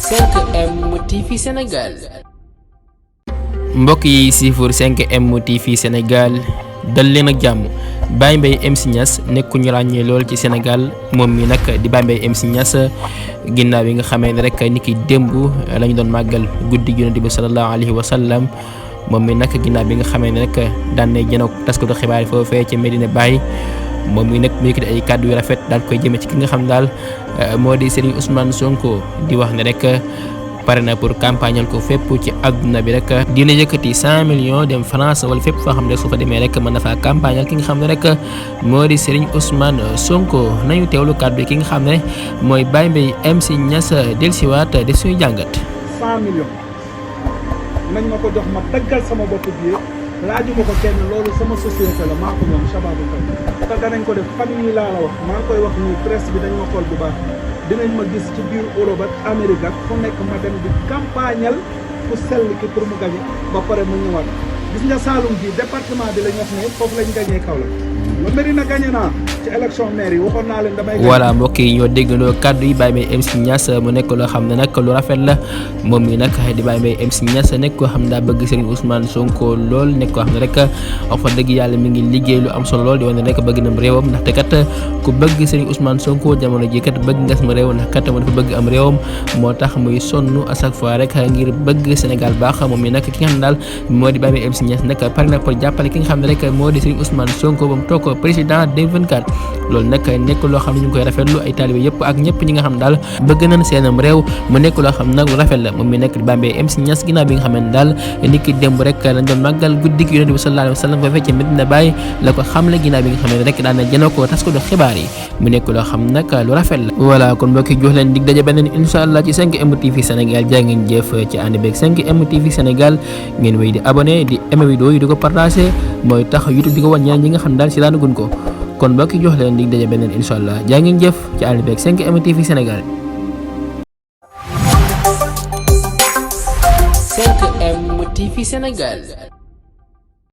5M TV Sénégal. mbokk yi siifur 5M TV Sénégal dal leen ak jàmm. Baye Mbaye MC Niass nekku ñu ràññee lool ci Sénégal moom mi nag di Baye Mbaye MC Niass ginnaaw yi nga xamee ne rek ni ki démb la ñu doon màggal guddi Yonent bi sallallahu alayhi wa sallam moom mi nag ginnaaw bi nga xamee ne rek daan nay jënoog taskatu xibaar yi foofee ci Medina Baye moom mi nag mu yëkkati ay kàddu yu rafet daal koy jëme ci ki nga xam daal moo di Serigne Ousmane Sonko di wax ne rek pare na pour campagnal ko fépp ci àdduna bi rek dina yëkkati 100 millions dem France wala fépp foo xam ne su fa demee rek mën na faa campagnal ki nga xam ne rek moo di Serigne Ousmane Sonko nañu teewlu kàddu ki nga xam ne mooy Baye Mbaye MC Niass dellusiwaat def suñu jàngat. 100 millions nañ ma ko jox ma daggal sama bopp bi laajuma ko kenn loolu sama société la maa ko moom Shababou Faye te danañ ko def fan yii laa la wax maa ngi koy wax nii presse bi dañ ma xool bu baax dinañ ma gis ci biir Europe ak Amérique ak fu nekk ma dem di campagnal ku sell ki pour mu gañe ba pare mu ñëwaat gis nga Saloum bi département bi lañ wax ne foofu lañ gañee Kaolack la Medina gañe naa ci élection maire yi waxoon naa leen damay voilà mbokk yi ñoo déggandoo kàddu yi Baye Mbaye MC Niass mu nekk loo xam ne nag lu rafet la moom mi nag di Baye Mbaye MC Niass nekk koo xam ne daa bëgg Serigne Ousmane Sonko lool nekk koo xam ne rek wax fa dëgg yàlla mi ngi liggéey lu am solo lool di wane rek bëgg na réewam ndaxte kat ku bëgg Serigne Ousmane Sonko jamono ji kat bëgg nga sama réew ndax kat mu dafa bëgg am réewam moo tax muy sonn à chaque fois rek ngir bëgg Sénégal baax moom mi nag ki nga xam ne daal moo di Baye Mbaye MC Niass nag pare na pour jàppale ki nga xam ne rek moo di Serigne Ousmane Sonko ba mu toog président 2024 loolu nag nekk loo xam ne ñu ngi koy rafetlu ay taalibe yëpp ak ñëpp ñi nga xam daal bëgg nañ seenam réew mu nekk loo xam nag lu rafet la moom mi nekk di Baye Mbaye MC Niass ginnaaw bi nga xam ne daal ni ki démb rek lañ doon màggal guddi Yonent bi sallallahu alayhi wa sallam foofee ci Medina Baye la ko xamle ginnaaw bi nga xam ne rek daan na jënoo ko tas ko do xibaar yi mu nekk loo xam nag lu rafet la voilà kon mbokki jox leen dig daje beneen incha allah ci 5M TV Sénégal jaa ngeen jëf ci ànd beeg 5M TV Sénégal ngeen wéy di abonné di aimé vidéo yi di ko partagé mooy tax YouTube di ko wan ñeneen ñi nga xam daal si daanagun ko kon mbokki jox leen dig daje beneen incha allah jaa ngeen jëf ci ànd beeg 5M TV Sénégal. 5M TV Sénégal.